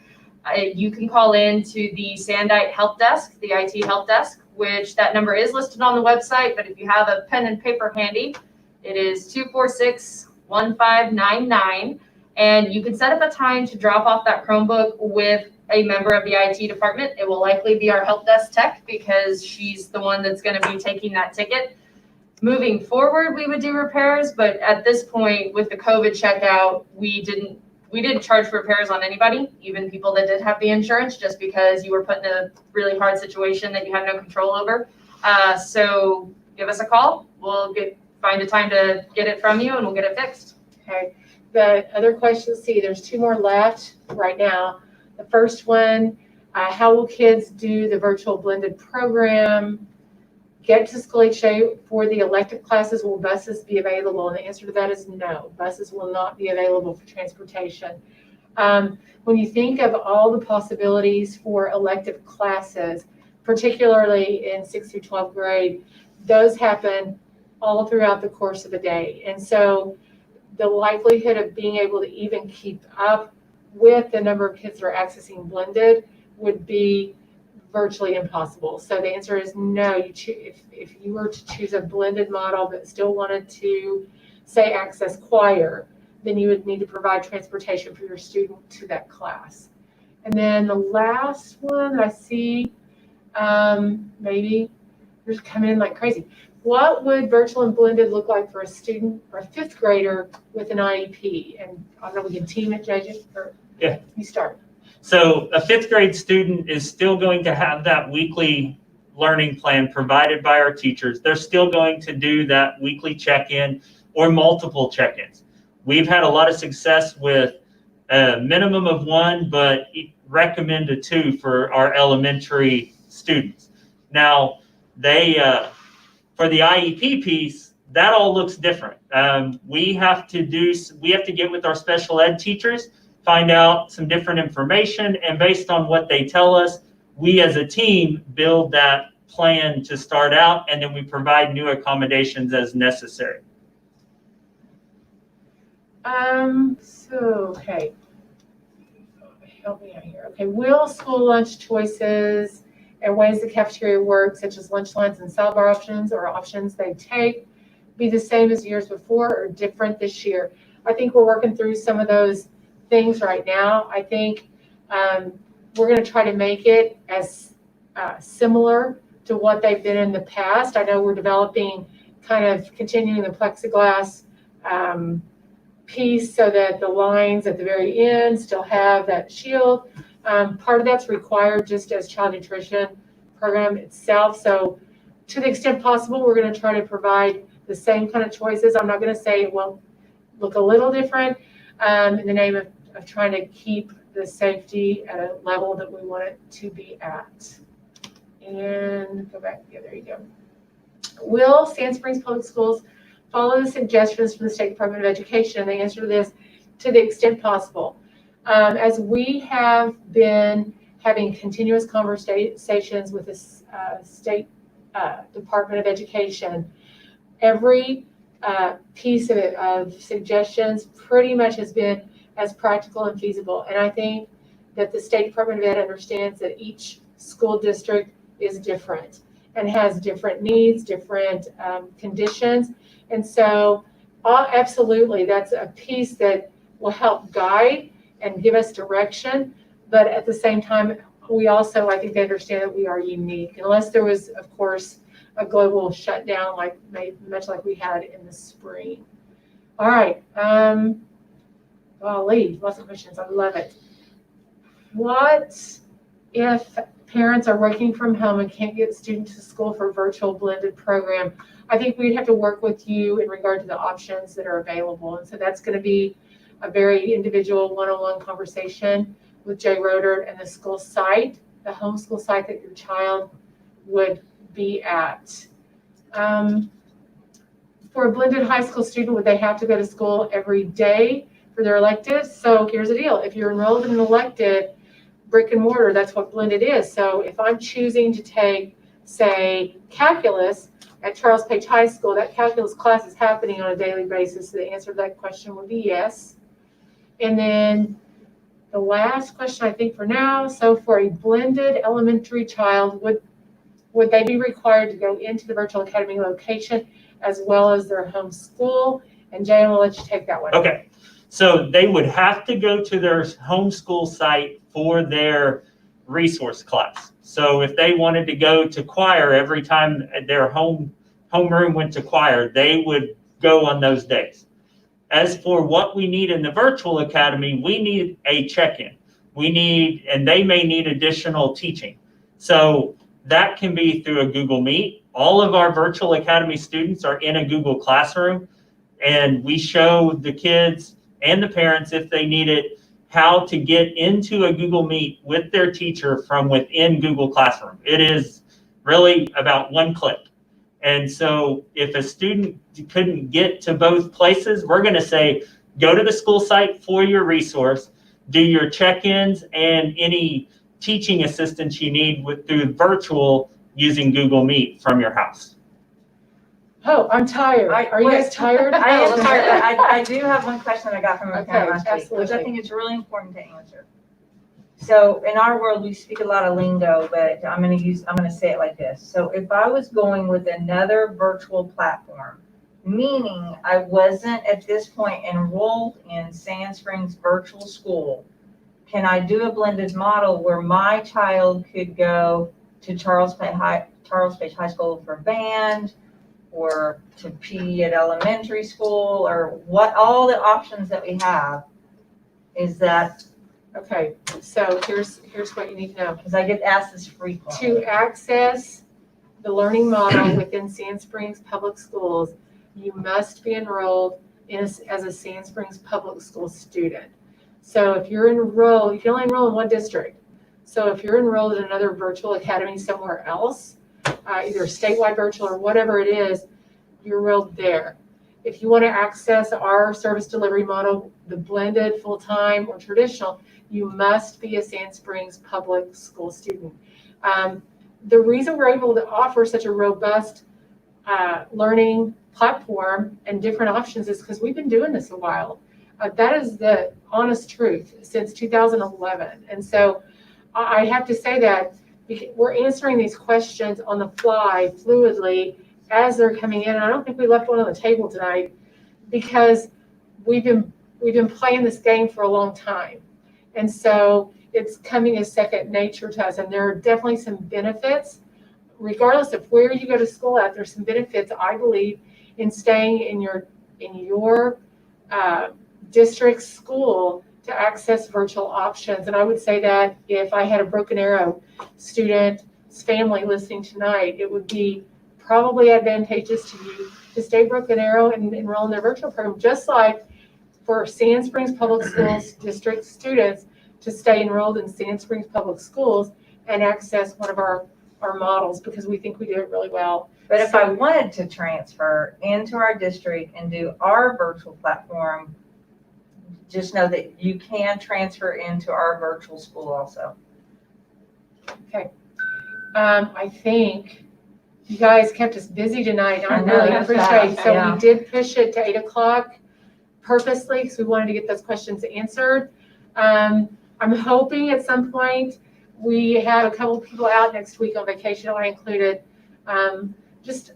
you can call in to the Sandite Help Desk, the IT Help Desk, which that number is listed on the website, but if you have a pen and paper handy, it is 246-1599. And you can set up a time to drop off that Chromebook with a member of the IT department. It will likely be our help desk tech because she's the one that's going to be taking that ticket. Moving forward, we would do repairs, but at this point with the COVID checkout, we didn't charge for repairs on anybody, even people that did have the insurance, just because you were put in a really hard situation that you had no control over. So give us a call. We'll find a time to get it from you and we'll get it fixed. Okay. The other questions, there's two more left right now. The first one, how will kids do the virtual blended program? Get to school each day for the elective classes. Will buses be available? And the answer to that is no. Buses will not be available for transportation. When you think of all the possibilities for elective classes, particularly in 6th through 12th grade, those happen all throughout the course of a day. And so the likelihood of being able to even keep up with the number of kids that are accessing blended would be virtually impossible. So the answer is no. If you were to choose a blended model but still wanted to, say, access choir, then you would need to provide transportation for your student to that class. And then the last one that I see, maybe you're just coming in like crazy. What would virtual and blended look like for a student or a 5th grader with an IEP? And I don't know, we can team it, JJ, or Yeah. You start. So a 5th grade student is still going to have that weekly learning plan provided by our teachers. They're still going to do that weekly check-in or multiple check-ins. We've had a lot of success with a minimum of 1, but recommended 2 for our elementary students. Now, for the IEP piece, that all looks different. We have to get with our special ed teachers, find out some different information, and based on what they tell us, we as a team build that plan to start out, and then we provide new accommodations as necessary. Okay. Help me out here. Okay, will school lunch choices and ways the cafeteria works, such as lunch lines and salad bar options or options they take, be the same as years before or different this year? I think we're working through some of those things right now. I think we're going to try to make it as similar to what they've been in the past. I know we're developing, kind of continuing the plexiglass piece so that the lines at the very end still have that shield. Part of that's required just as child nutrition program itself. So to the extent possible, we're going to try to provide the same kind of choices. I'm not going to say it won't look a little different in the name of of trying to keep the safety at a level that we want it to be at. And go back, yeah, there you go. Will Sand Springs Public Schools follow the suggestions from the State Department of Education? And the answer to this, to the extent possible. As we have been having continuous conversations with the State Department of Education, every piece of it, of suggestions, pretty much has been as practical and feasible. And I think that the State Department of Ed understands that each school district is different and has different needs, different conditions. And so absolutely, that's a piece that will help guide and give us direction. But at the same time, we also, I think they understand that we are unique, unless there was, of course, a global shutdown much like we had in the spring. All right. Golly, lots of questions. I love it. What if parents are working from home and can't get students to school for virtual blended program? I think we'd have to work with you in regard to the options that are available. And so that's going to be a very individual one-on-one conversation with Jay Roeder and the school site, the homeschool site that your child would be at. For a blended high school student, would they have to go to school every day for their electives? So here's the deal. If you're enrolled in an elective, brick and mortar, that's what blended is. So if I'm choosing to take, say, calculus at Charles Page High School, that calculus class is happening on a daily basis. So the answer to that question would be yes. And then the last question, I think for now, so for a blended elementary child, would they be required to go into the virtual academy location as well as their home school? And Jay, I'm gonna let you take that one. Okay, so they would have to go to their homeschool site for their resource class. So if they wanted to go to choir every time their homeroom went to choir, they would go on those days. As for what we need in the virtual academy, we need a check-in. And they may need additional teaching. So that can be through a Google Meet. All of our virtual academy students are in a Google Classroom, and we show the kids and the parents, if they need it, how to get into a Google Meet with their teacher from within Google Classroom. It is really about one click. And so if a student couldn't get to both places, we're going to say, go to the school site for your resource, do your check-ins and any teaching assistance you need through virtual using Google Meet from your house. Oh, I'm tired. Are you guys tired? I am tired. I do have one question that I got from a parent last week, which I absolutely. think is really important to answer. So in our world, we speak a lot of lingo, but I'm going to say it like this. So if I was going with another virtual platform, meaning I wasn't at this point enrolled in Sand Springs Virtual School, can I do a blended model where my child could go to Charles Page High School for band, or to PE at elementary school, or what? All the options that we have is that. Okay, so here's what you need to know. Because I get asked this frequently. To access the learning model within Sand Springs Public Schools, you must be enrolled as a Sand Springs Public School student. So if you're enrolled, you can only enroll in one district. So if you're enrolled in another virtual academy somewhere else, either statewide virtual or whatever it is, you're enrolled there. If you want to access our service delivery model, the blended, full-time, or traditional, you must be a Sand Springs Public School student. The reason we're able to offer such a robust learning platform and different options is because we've been doing this a while. That is the honest truth since 2011. And so I have to say that we're answering these questions on the fly, fluidly, as they're coming in. And I don't think we left one on the table tonight because we've been playing this game for a long time. And so it's coming as second nature to us. And there are definitely some benefits, regardless of where you go to school at. There's some benefits, I believe, in staying in your district school to access virtual options. And I would say that if I had a Broken Arrow student's family listening tonight, it would be probably advantageous to you to stay Broken Arrow and enroll in their virtual program, just like for Sand Springs Public Schools district students to stay enrolled in Sand Springs Public Schools and access one of our models because we think we do it really well. But if I wanted to transfer into our district and do our virtual platform, just know that you can transfer into our virtual school also. I think you guys kept us busy tonight. I I know, really that's appreciate it. fast, So yeah. we did push it to 8 o'clock purposely because we wanted to get those questions answered. I'm hoping at some point we have a couple of people out next week on vacation. I included I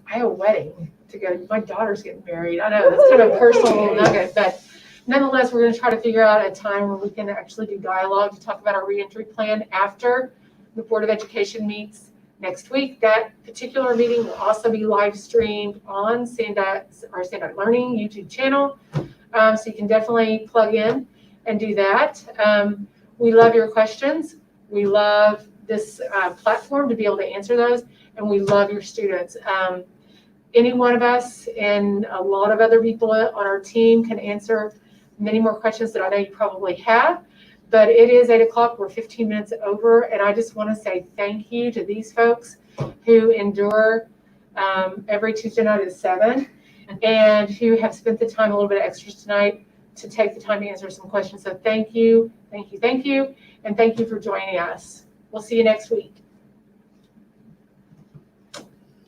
have a wedding to go. My daughter's getting married. I know that's kind of a personal nugget, but nonetheless, we're going to try to figure out a time where we can actually do dialogue to talk about our reentry plan after the Board of Education meets next week. That particular meeting will also be live streamed on our Sandot Learning YouTube channel. So you can definitely plug in and do that. We love your questions. We love this platform to be able to answer those, and we love your students. Any one of us and a lot of other people on our team can answer many more questions that I know you probably have, but it is 8 o'clock. We're 15 minutes over, and I just want to say thank you to these folks who endure every Tuesday night at 7 and who have spent the time a little bit extra tonight to take the time to answer some questions. So thank you, thank you, thank you, and thank you for joining us. We'll see you next week.